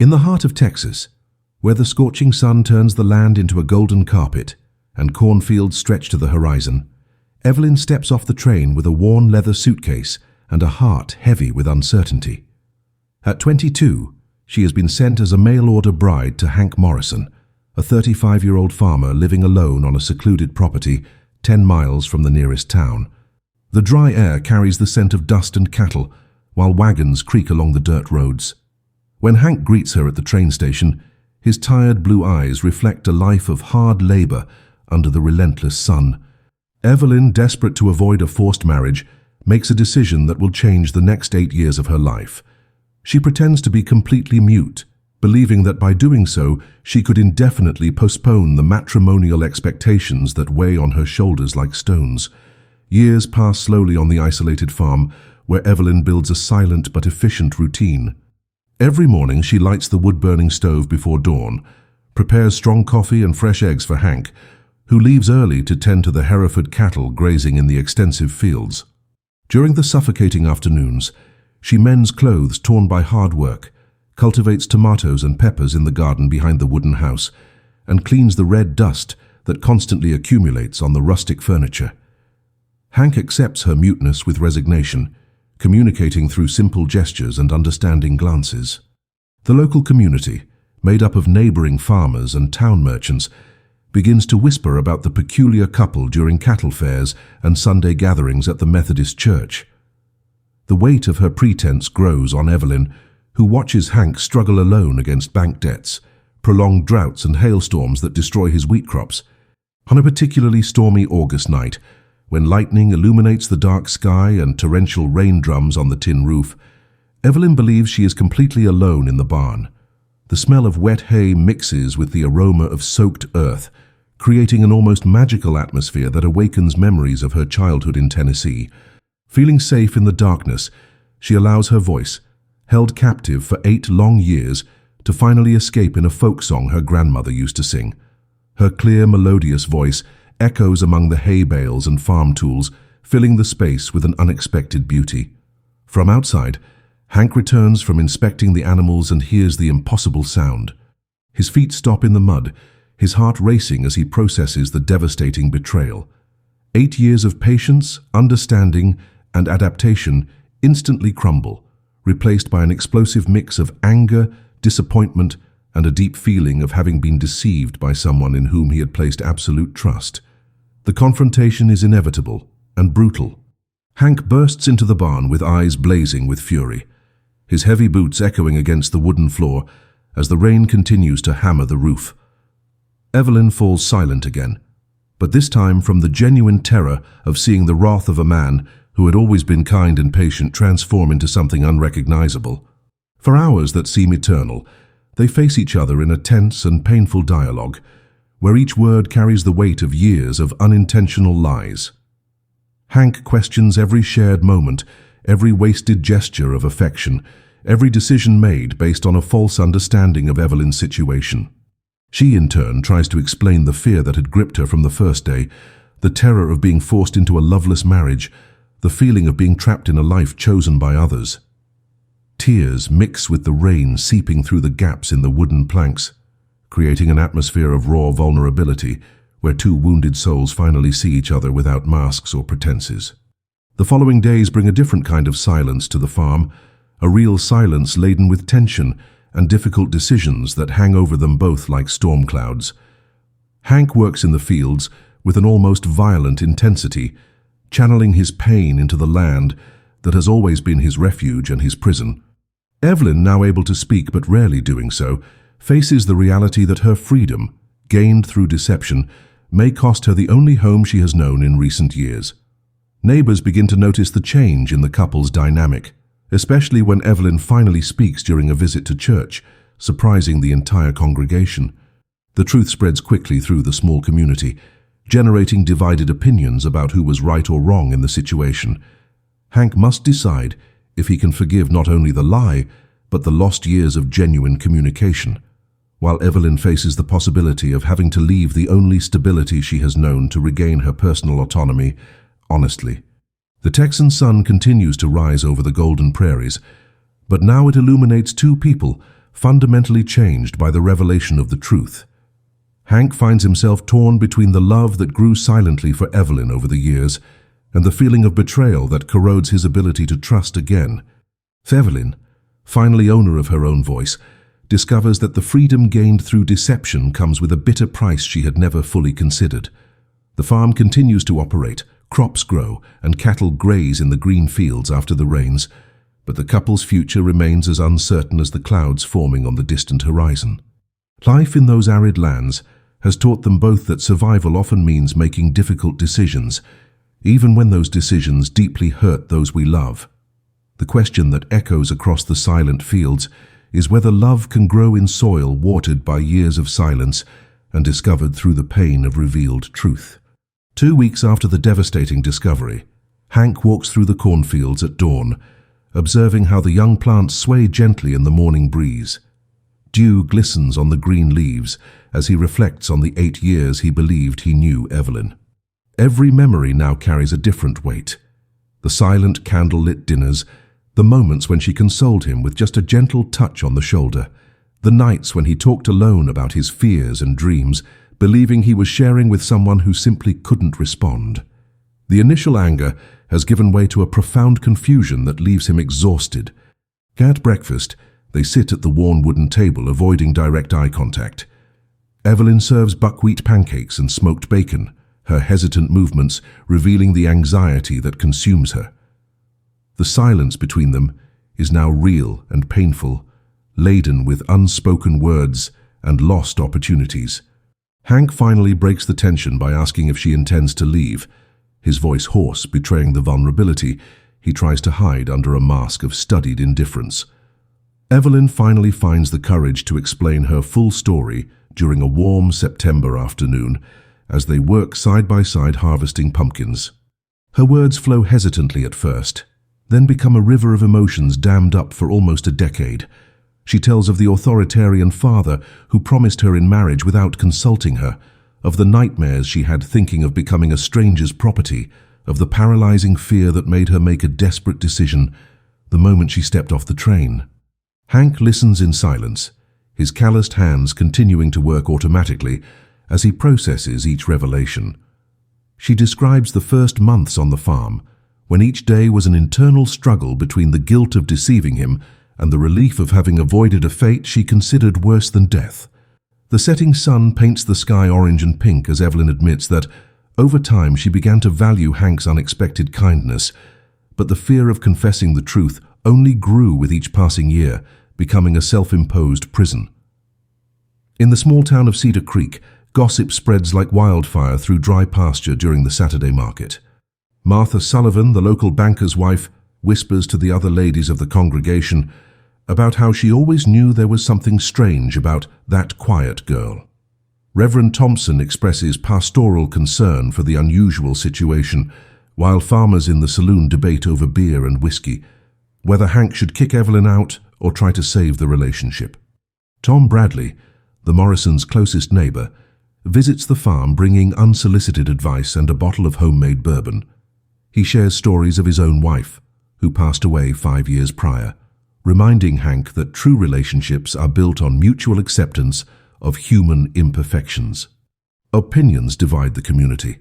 In the heart of Texas, where the scorching sun turns the land into a golden carpet and cornfields stretch to the horizon, Evelyn steps off the train with a worn leather suitcase and a heart heavy with uncertainty. At 22, she has been sent as a mail-order bride to Hank Morrison, a 35-year-old farmer living alone on a secluded property 10 miles from the nearest town. The dry air carries the scent of dust and cattle, while wagons creak along the dirt roads. When Hank greets her at the train station, his tired blue eyes reflect a life of hard labor under the relentless sun. Evelyn, desperate to avoid a forced marriage, makes a decision that will change the next 8 years of her life. She pretends to be completely mute, believing that by doing so, she could indefinitely postpone the matrimonial expectations that weigh on her shoulders like stones. Years pass slowly on the isolated farm, where Evelyn builds a silent but efficient routine. Every morning she lights the wood-burning stove before dawn, prepares strong coffee and fresh eggs for Hank, who leaves early to tend to the Hereford cattle grazing in the extensive fields. During the suffocating afternoons, she mends clothes torn by hard work, cultivates tomatoes and peppers in the garden behind the wooden house, and cleans the red dust that constantly accumulates on the rustic furniture. Hank accepts her muteness with resignation, communicating through simple gestures and understanding glances. The local community, made up of neighboring farmers and town merchants, begins to whisper about the peculiar couple during cattle fairs and Sunday gatherings at the Methodist church. The weight of her pretense grows on Evelyn, who watches Hank struggle alone against bank debts, prolonged droughts and hailstorms that destroy his wheat crops. On a particularly stormy August night, when lightning illuminates the dark sky and torrential rain drums on the tin roof, Evelyn believes she is completely alone in the barn. The smell of wet hay mixes with the aroma of soaked earth, creating an almost magical atmosphere that awakens memories of her childhood in Tennessee. Feeling safe in the darkness, she allows her voice, held captive for 8 long years, to finally escape in a folk song her grandmother used to sing. Her clear, melodious voice echoes among the hay bales and farm tools, filling the space with an unexpected beauty. From outside, Hank returns from inspecting the animals and hears the impossible sound. His feet stop in the mud, his heart racing as he processes the devastating betrayal. 8 years of patience, understanding, and adaptation instantly crumble, replaced by an explosive mix of anger, disappointment, and a deep feeling of having been deceived by someone in whom he had placed absolute trust. The confrontation is inevitable and brutal. Hank bursts into the barn with eyes blazing with fury, his heavy boots echoing against the wooden floor as the rain continues to hammer the roof. Evelyn falls silent again, but this time from the genuine terror of seeing the wrath of a man who had always been kind and patient transform into something unrecognizable. For hours that seem eternal, they face each other in a tense and painful dialogue, where each word carries the weight of years of unintentional lies. Hank questions every shared moment, every wasted gesture of affection, every decision made based on a false understanding of Evelyn's situation. She, in turn, tries to explain the fear that had gripped her from the first day, the terror of being forced into a loveless marriage, the feeling of being trapped in a life chosen by others. Tears mix with the rain seeping through the gaps in the wooden planks, creating an atmosphere of raw vulnerability where 2 wounded souls finally see each other without masks or pretenses. The following days bring a different kind of silence to the farm, a real silence laden with tension and difficult decisions that hang over them both like storm clouds. Hank works in the fields with an almost violent intensity, channeling his pain into the land that has always been his refuge and his prison. Evelyn, now able to speak but rarely doing so, faces the reality that her freedom, gained through deception, may cost her the only home she has known in recent years. Neighbors begin to notice the change in the couple's dynamic, especially when Evelyn finally speaks during a visit to church, surprising the entire congregation. The truth spreads quickly through the small community, generating divided opinions about who was right or wrong in the situation. Hank must decide if he can forgive not only the lie, but the lost years of genuine communication, while Evelyn faces the possibility of having to leave the only stability she has known to regain her personal autonomy, honestly. The Texan sun continues to rise over the golden prairies, but now it illuminates 2 people fundamentally changed by the revelation of the truth. Hank finds himself torn between the love that grew silently for Evelyn over the years and the feeling of betrayal that corrodes his ability to trust again. Evelyn, finally owner of her own voice, discovers that the freedom gained through deception comes with a bitter price she had never fully considered. The farm continues to operate, crops grow, and cattle graze in the green fields after the rains, but the couple's future remains as uncertain as the clouds forming on the distant horizon. Life in those arid lands has taught them both that survival often means making difficult decisions, even when those decisions deeply hurt those we love. The question that echoes across the silent fields is whether love can grow in soil watered by years of silence and discovered through the pain of revealed truth. 2 weeks after the devastating discovery, Hank walks through the cornfields at dawn, observing how the young plants sway gently in the morning breeze. Dew glistens on the green leaves as he reflects on the 8 years he believed he knew Evelyn. Every memory now carries a different weight. The silent candle-lit dinners, the moments when she consoled him with just a gentle touch on the shoulder, the nights when he talked alone about his fears and dreams, believing he was sharing with someone who simply couldn't respond. The initial anger has given way to a profound confusion that leaves him exhausted. At breakfast, they sit at the worn wooden table, avoiding direct eye contact. Evelyn serves buckwheat pancakes and smoked bacon, her hesitant movements revealing the anxiety that consumes her. The silence between them is now real and painful, laden with unspoken words and lost opportunities. Hank finally breaks the tension by asking if she intends to leave, his voice hoarse, betraying the vulnerability he tries to hide under a mask of studied indifference. Evelyn finally finds the courage to explain her full story during a warm September afternoon as they work side by side harvesting pumpkins. Her words flow hesitantly at first, then become a river of emotions dammed up for almost a decade. She tells of the authoritarian father who promised her in marriage without consulting her, of the nightmares she had thinking of becoming a stranger's property, of the paralyzing fear that made her make a desperate decision the moment she stepped off the train. Hank listens in silence, his calloused hands continuing to work automatically as he processes each revelation. She describes the first months on the farm, when each day was an internal struggle between the guilt of deceiving him and the relief of having avoided a fate she considered worse than death. The setting sun paints the sky orange and pink as Evelyn admits that, over time, she began to value Hank's unexpected kindness, but the fear of confessing the truth only grew with each passing year, becoming a self-imposed prison. In the small town of Cedar Creek, gossip spreads like wildfire through dry pasture during the Saturday market. Martha Sullivan, the local banker's wife, whispers to the other ladies of the congregation about how she always knew there was something strange about that quiet girl. Reverend Thompson expresses pastoral concern for the unusual situation, while farmers in the saloon debate over beer and whiskey, whether Hank should kick Evelyn out or try to save the relationship. Tom Bradley, the Morrisons' closest neighbor, visits the farm bringing unsolicited advice and a bottle of homemade bourbon. He shares stories of his own wife, who passed away 5 years prior, reminding Hank that true relationships are built on mutual acceptance of human imperfections. Opinions divide the community.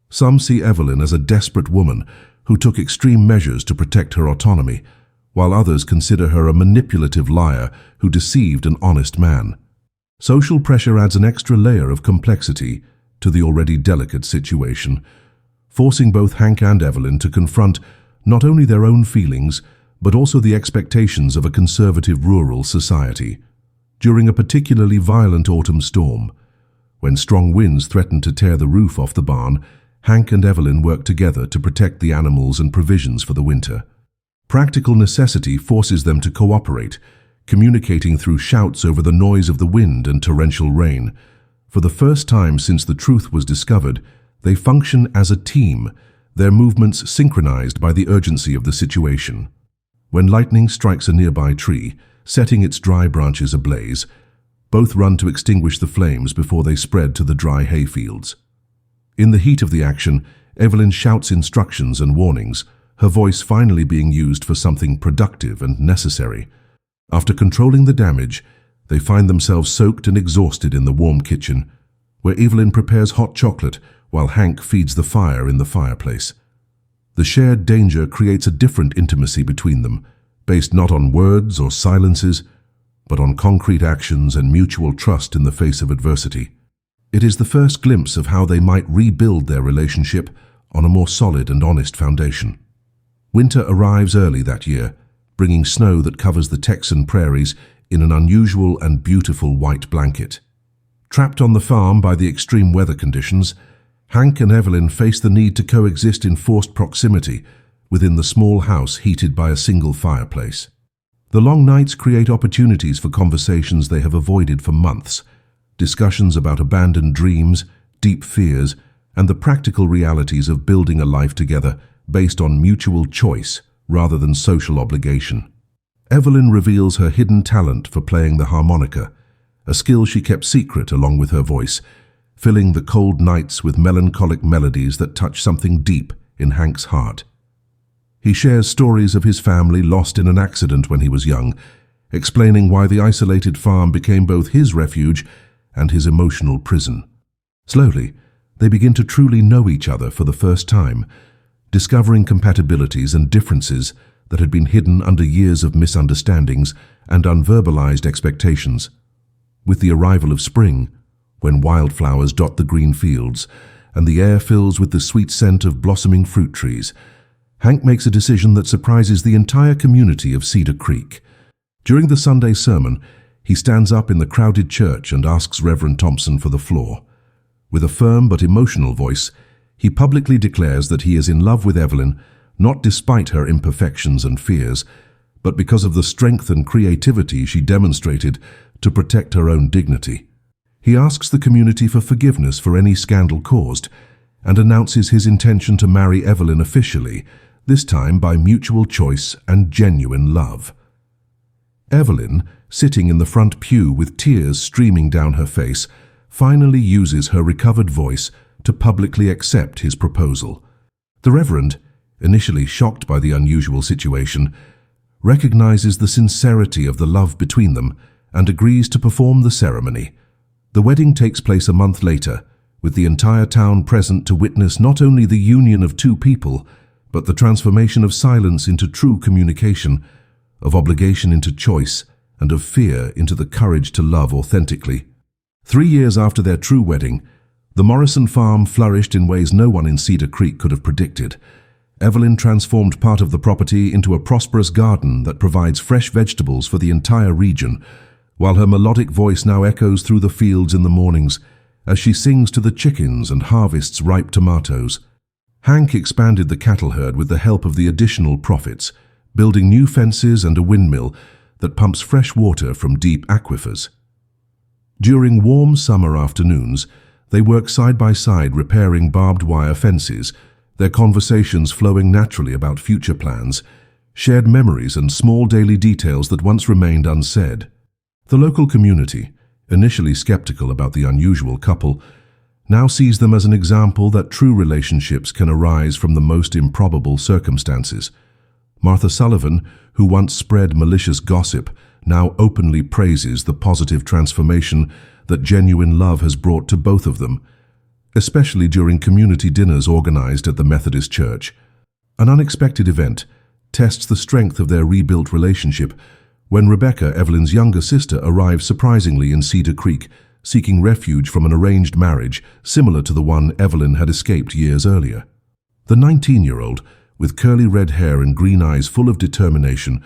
Some see Evelyn as a desperate woman who took extreme measures to protect her autonomy, while others consider her a manipulative liar who deceived an honest man. Social pressure adds an extra layer of complexity to the already delicate situation, forcing both Hank and Evelyn to confront not only their own feelings, but also the expectations of a conservative rural society. During a particularly violent autumn storm, when strong winds threatened to tear the roof off the barn, Hank and Evelyn worked together to protect the animals and provisions for the winter. Practical necessity forces them to cooperate, communicating through shouts over the noise of the wind and torrential rain. For the first time since the truth was discovered, they function as a team, their movements synchronized by the urgency of the situation. When lightning strikes a nearby tree, setting its dry branches ablaze, both run to extinguish the flames before they spread to the dry hayfields. In the heat of the action, Evelyn shouts instructions and warnings, her voice finally being used for something productive and necessary. After controlling the damage, they find themselves soaked and exhausted in the warm kitchen, where Evelyn prepares hot chocolate while Hank feeds the fire in the fireplace. The shared danger creates a different intimacy between them, based not on words or silences, but on concrete actions and mutual trust in the face of adversity. It is the first glimpse of how they might rebuild their relationship on a more solid and honest foundation. Winter arrives early that year, bringing snow that covers the Texan prairies in an unusual and beautiful white blanket. Trapped on the farm by the extreme weather conditions, Hank and Evelyn face the need to coexist in forced proximity within the small house heated by a single fireplace. The long nights create opportunities for conversations they have avoided for months, discussions about abandoned dreams, deep fears, and the practical realities of building a life together based on mutual choice rather than social obligation. Evelyn reveals her hidden talent for playing the harmonica, a skill she kept secret along with her voice, filling the cold nights with melancholic melodies that touch something deep in Hank's heart. He shares stories of his family lost in an accident when he was young, explaining why the isolated farm became both his refuge and his emotional prison. Slowly, they begin to truly know each other for the first time, discovering compatibilities and differences that had been hidden under years of misunderstandings and unverbalized expectations. With the arrival of spring, when wildflowers dot the green fields and the air fills with the sweet scent of blossoming fruit trees, Hank makes a decision that surprises the entire community of Cedar Creek. During the Sunday sermon, he stands up in the crowded church and asks Reverend Thompson for the floor. With a firm but emotional voice, he publicly declares that he is in love with Evelyn, not despite her imperfections and fears, but because of the strength and creativity she demonstrated to protect her own dignity. He asks the community for forgiveness for any scandal caused, and announces his intention to marry Evelyn officially, this time by mutual choice and genuine love. Evelyn, sitting in the front pew with tears streaming down her face, finally uses her recovered voice to publicly accept his proposal. The Reverend, initially shocked by the unusual situation, recognizes the sincerity of the love between them and agrees to perform the ceremony. The wedding takes place a month later, with the entire town present to witness not only the union of two people, but the transformation of silence into true communication, of obligation into choice, and of fear into the courage to love authentically. 3 years after their true wedding, the Morrison farm flourished in ways no one in Cedar Creek could have predicted. Evelyn transformed part of the property into a prosperous garden that provides fresh vegetables for the entire region, while her melodic voice now echoes through the fields in the mornings as she sings to the chickens and harvests ripe tomatoes. Hank expanded the cattle herd with the help of the additional profits, building new fences and a windmill that pumps fresh water from deep aquifers. During warm summer afternoons, they work side by side repairing barbed wire fences, their conversations flowing naturally about future plans, shared memories and small daily details that once remained unsaid. The local community, initially skeptical about the unusual couple, now sees them as an example that true relationships can arise from the most improbable circumstances. Martha Sullivan, who once spread malicious gossip, now openly praises the positive transformation that genuine love has brought to both of them, especially during community dinners organized at the Methodist Church. An unexpected event tests the strength of their rebuilt relationship when Rebecca, Evelyn's younger sister, arrives surprisingly in Cedar Creek, seeking refuge from an arranged marriage similar to the one Evelyn had escaped years earlier. The 19-year-old, with curly red hair and green eyes full of determination,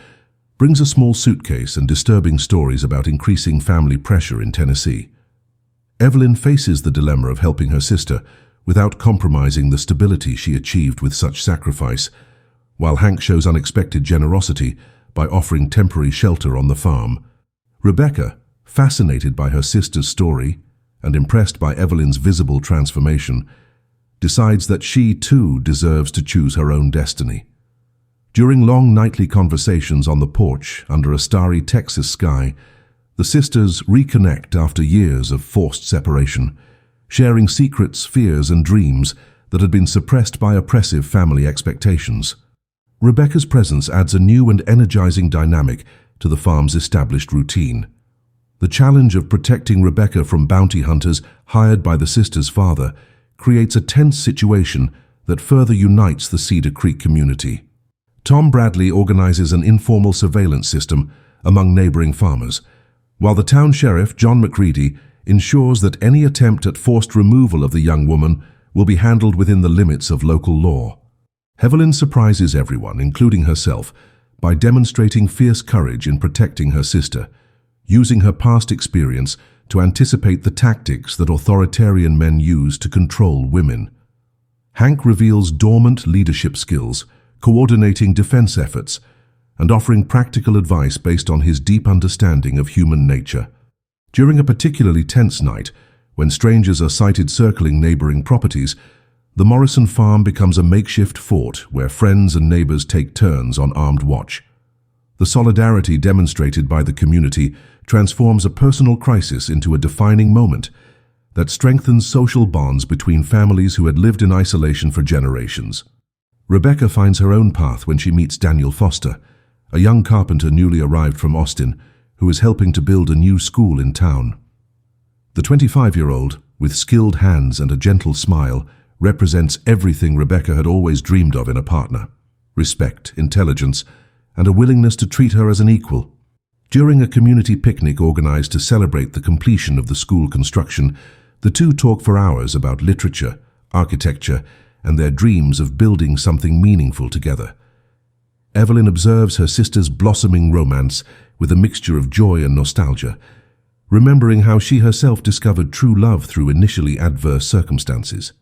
brings a small suitcase and disturbing stories about increasing family pressure in Tennessee. Evelyn faces the dilemma of helping her sister without compromising the stability she achieved with such sacrifice, while Hank shows unexpected generosity by offering temporary shelter on the farm. Rebecca, fascinated by her sister's story and impressed by Evelyn's visible transformation, decides that she too deserves to choose her own destiny. During long nightly conversations on the porch under a starry Texas sky, the sisters reconnect after years of forced separation, sharing secrets, fears, and dreams that had been suppressed by oppressive family expectations. Rebecca's presence adds a new and energizing dynamic to the farm's established routine. The challenge of protecting Rebecca from bounty hunters hired by the sister's father creates a tense situation that further unites the Cedar Creek community. Tom Bradley organizes an informal surveillance system among neighboring farmers, while the town sheriff, John McCready, ensures that any attempt at forced removal of the young woman will be handled within the limits of local law. Evelyn surprises everyone, including herself, by demonstrating fierce courage in protecting her sister, using her past experience to anticipate the tactics that authoritarian men use to control women. Hank reveals dormant leadership skills, coordinating defense efforts, and offering practical advice based on his deep understanding of human nature. During a particularly tense night, when strangers are sighted circling neighboring properties, the Morrison farm becomes a makeshift fort where friends and neighbors take turns on armed watch. The solidarity demonstrated by the community transforms a personal crisis into a defining moment that strengthens social bonds between families who had lived in isolation for generations. Rebecca finds her own path when she meets Daniel Foster, a young carpenter newly arrived from Austin, who is helping to build a new school in town. The 25-year-old, with skilled hands and a gentle smile, represents everything Rebecca had always dreamed of in a partner: respect, intelligence, and a willingness to treat her as an equal. During a community picnic organized to celebrate the completion of the school construction, the two talk for hours about literature, architecture, and their dreams of building something meaningful together. Evelyn observes her sister's blossoming romance with a mixture of joy and nostalgia, remembering how she herself discovered true love through initially adverse circumstances.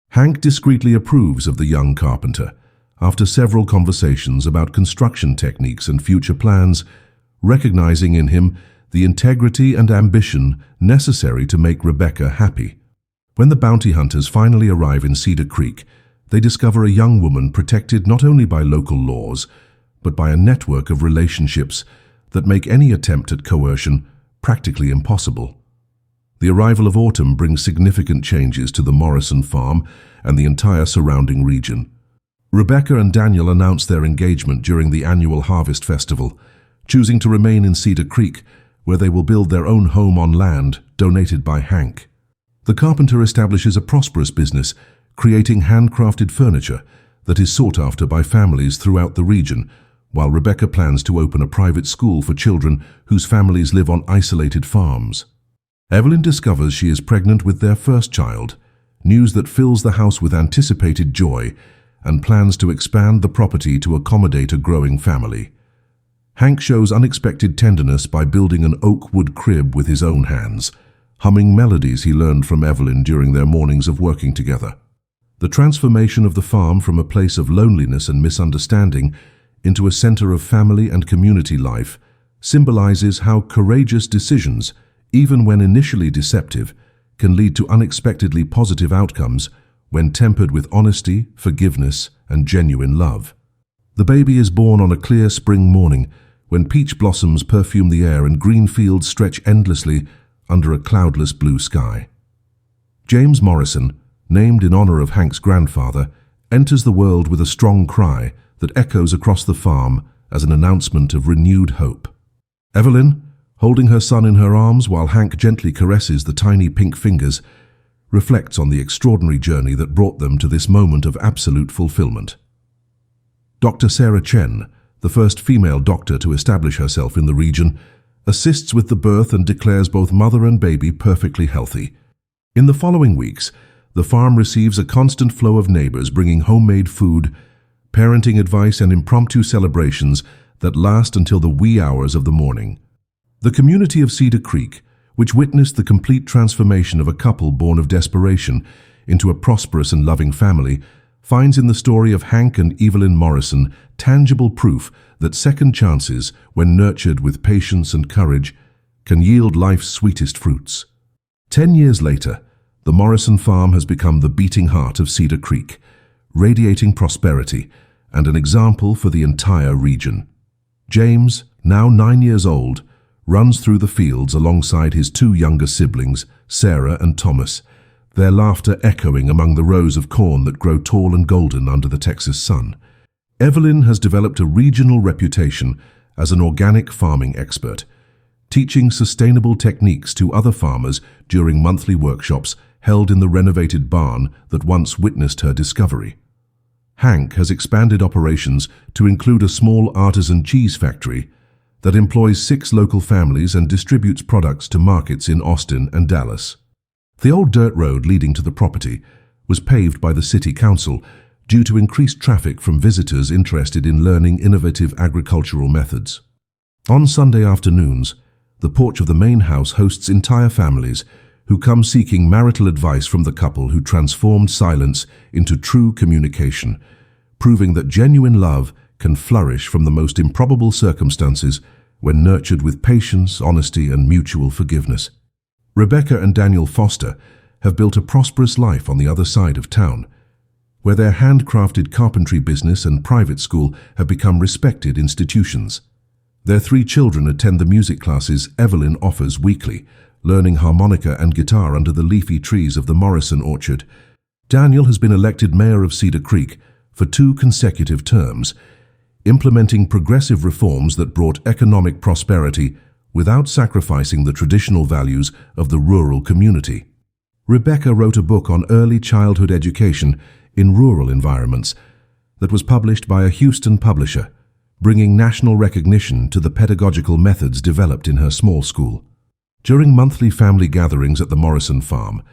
Hank discreetly approves of the young carpenter, after several conversations about construction techniques and future plans, recognizing in him the integrity and ambition necessary to make Rebecca happy. When the bounty hunters finally arrive in Cedar Creek, they discover a young woman protected not only by local laws, but by a network of relationships that make any attempt at coercion practically impossible. The arrival of autumn brings significant changes to the Morrison farm and the entire surrounding region. Rebecca and Daniel announce their engagement during the annual Harvest Festival, choosing to remain in Cedar Creek, where they will build their own home on land donated by Hank. The carpenter establishes a prosperous business, creating handcrafted furniture that is sought after by families throughout the region, while Rebecca plans to open a private school for children whose families live on isolated farms. Evelyn discovers she is pregnant with their first child, news that fills the house with anticipated joy, and plans to expand the property to accommodate a growing family. Hank shows unexpected tenderness by building an oak wood crib with his own hands, humming melodies he learned from Evelyn during their mornings of working together. The transformation of the farm from a place of loneliness and misunderstanding into a center of family and community life symbolizes how courageous decisions, even when initially deceptive, can lead to unexpectedly positive outcomes when tempered with honesty, forgiveness, and genuine love. The baby is born on a clear spring morning when peach blossoms perfume the air and green fields stretch endlessly under a cloudless blue sky. James Morrison, named in honor of Hank's grandfather, enters the world with a strong cry that echoes across the farm as an announcement of renewed hope. Evelyn, holding her son in her arms while Hank gently caresses the tiny pink fingers, reflects on the extraordinary journey that brought them to this moment of absolute fulfillment. Dr. Sarah Chen, the first female doctor to establish herself in the region, assists with the birth and declares both mother and baby perfectly healthy. In the following weeks, the farm receives a constant flow of neighbors bringing homemade food, parenting advice, and impromptu celebrations that last until the wee hours of the morning. The community of Cedar Creek, which witnessed the complete transformation of a couple born of desperation into a prosperous and loving family, finds in the story of Hank and Evelyn Morrison tangible proof that second chances, when nurtured with patience and courage, can yield life's sweetest fruits. 10 years later, the Morrison farm has become the beating heart of Cedar Creek, radiating prosperity and an example for the entire region. James, now 9 years old, runs through the fields alongside his two younger siblings, Sarah and Thomas, their laughter echoing among the rows of corn that grow tall and golden under the Texas sun. Evelyn has developed a regional reputation as an organic farming expert, teaching sustainable techniques to other farmers during monthly workshops held in the renovated barn that once witnessed her discovery. Hank has expanded operations to include a small artisan cheese factory that employs 6 local families and distributes products to markets in Austin and Dallas. The old dirt road leading to the property was paved by the city council due to increased traffic from visitors interested in learning innovative agricultural methods. On Sunday afternoons, the porch of the main house hosts entire families who come seeking marital advice from the couple who transformed silence into true communication, proving that genuine love can flourish from the most improbable circumstances when nurtured with patience, honesty, and mutual forgiveness. Rebecca and Daniel Foster have built a prosperous life on the other side of town, where their handcrafted carpentry business and private school have become respected institutions. Their 3 children attend the music classes Evelyn offers weekly, learning harmonica and guitar under the leafy trees of the Morrison orchard. Daniel has been elected mayor of Cedar Creek for 2 consecutive terms, implementing progressive reforms that brought economic prosperity without sacrificing the traditional values of the rural community. Rebecca wrote a book on early childhood education in rural environments that was published by a Houston publisher, bringing national recognition to the pedagogical methods developed in her small school. During monthly family gatherings at the Morrison farm,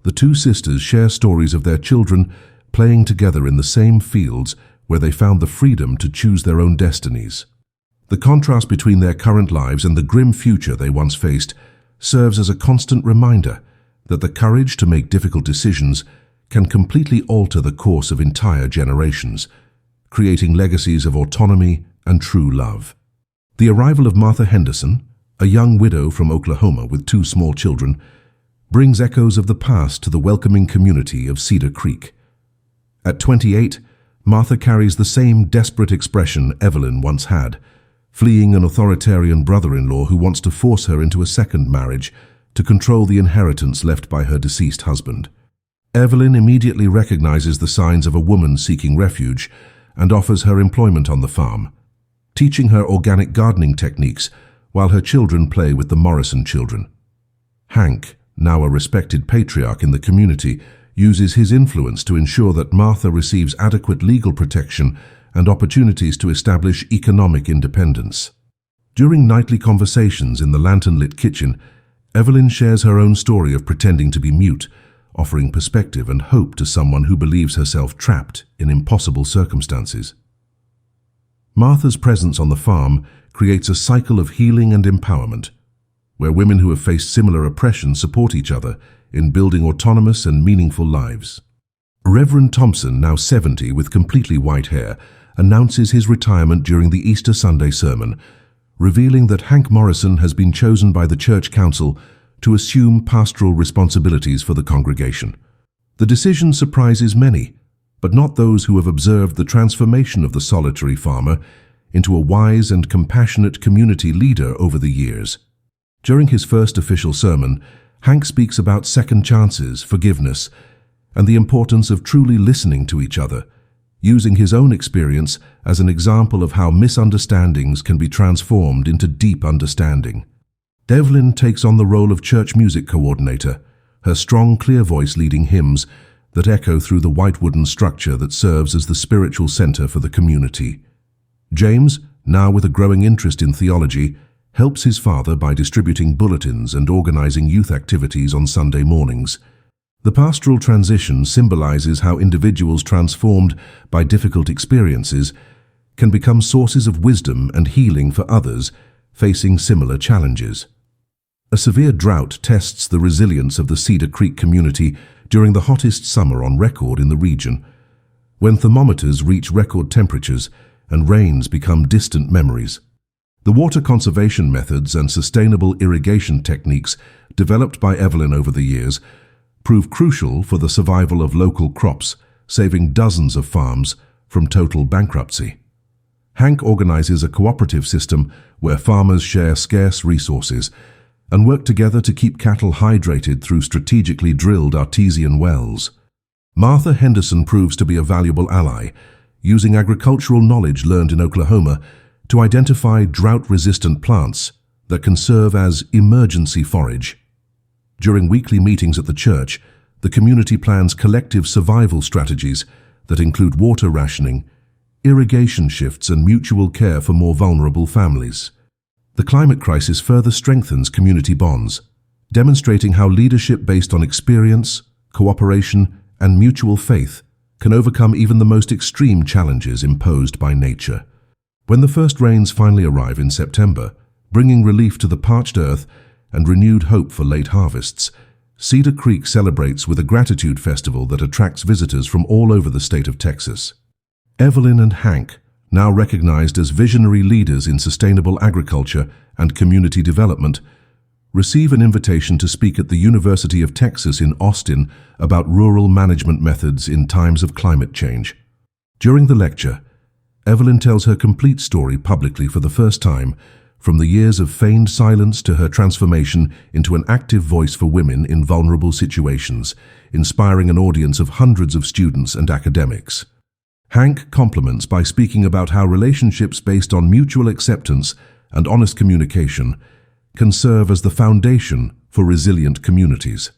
the 2 sisters share stories of their children playing together in the same fields where they found the freedom to choose their own destinies. The contrast between their current lives and the grim future they once faced serves as a constant reminder that the courage to make difficult decisions can completely alter the course of entire generations, creating legacies of autonomy and true love. The arrival of Martha Henderson, a young widow from Oklahoma with 2 small children, brings echoes of the past to the welcoming community of Cedar Creek. At 28, Martha carries the same desperate expression Evelyn once had, fleeing an authoritarian brother-in-law who wants to force her into a second marriage to control the inheritance left by her deceased husband. Evelyn immediately recognizes the signs of a woman seeking refuge and offers her employment on the farm, teaching her organic gardening techniques while her children play with the Morrison children. Hank, now a respected patriarch in the community, uses his influence to ensure that Martha receives adequate legal protection and opportunities to establish economic independence. During nightly conversations in the lantern-lit kitchen, Evelyn shares her own story of pretending to be mute, offering perspective and hope to someone who believes herself trapped in impossible circumstances. Martha's presence on the farm creates a cycle of healing and empowerment, where women who have faced similar oppression support each other in building autonomous and meaningful lives. Reverend Thompson, now 70 with completely white hair, announces his retirement during the Easter Sunday sermon, revealing that Hank Morrison has been chosen by the church council to assume pastoral responsibilities for the congregation. The decision surprises many, but not those who have observed the transformation of the solitary farmer into a wise and compassionate community leader over the years. During his first official sermon, Hank speaks about second chances, forgiveness, and the importance of truly listening to each other, using his own experience as an example of how misunderstandings can be transformed into deep understanding. Devlin takes on the role of church music coordinator, her strong, clear voice leading hymns that echo through the white wooden structure that serves as the spiritual center for the community. James, now with a growing interest in theology, helps his father by distributing bulletins and organizing youth activities on Sunday mornings. The pastoral transition symbolizes how individuals transformed by difficult experiences can become sources of wisdom and healing for others facing similar challenges. A severe drought tests the resilience of the Cedar Creek community during the hottest summer on record in the region, when thermometers reach record temperatures and rains become distant memories. The water conservation methods and sustainable irrigation techniques developed by Evelyn over the years prove crucial for the survival of local crops, saving dozens of farms from total bankruptcy. Hank organizes a cooperative system where farmers share scarce resources and work together to keep cattle hydrated through strategically drilled artesian wells. Martha Henderson proves to be a valuable ally, using agricultural knowledge learned in Oklahoma to identify drought-resistant plants that can serve as emergency forage. During weekly meetings at the church, the community plans collective survival strategies that include water rationing, irrigation shifts, and mutual care for more vulnerable families. The climate crisis further strengthens community bonds, demonstrating how leadership based on experience, cooperation, and mutual faith can overcome even the most extreme challenges imposed by nature. When the first rains finally arrive in September, bringing relief to the parched earth and renewed hope for late harvests, Cedar Creek celebrates with a gratitude festival that attracts visitors from all over the state of Texas. Evelyn and Hank, now recognized as visionary leaders in sustainable agriculture and community development, receive an invitation to speak at the University of Texas in Austin about rural management methods in times of climate change. During the lecture, Evelyn tells her complete story publicly for the first time, from the years of feigned silence to her transformation into an active voice for women in vulnerable situations, inspiring an audience of hundreds of students and academics. Hank compliments by speaking about how relationships based on mutual acceptance and honest communication can serve as the foundation for resilient communities.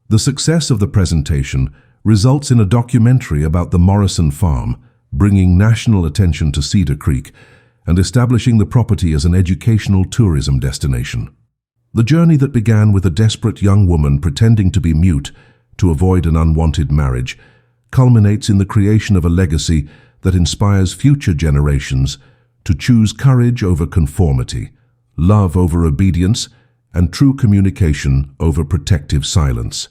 The success of the presentation results in a documentary about the Morrison Farm, bringing national attention to Cedar Creek and establishing the property as an educational tourism destination. The journey that began with a desperate young woman pretending to be mute to avoid an unwanted marriage culminates in the creation of a legacy that inspires future generations to choose courage over conformity, love over obedience, and true communication over protective silence.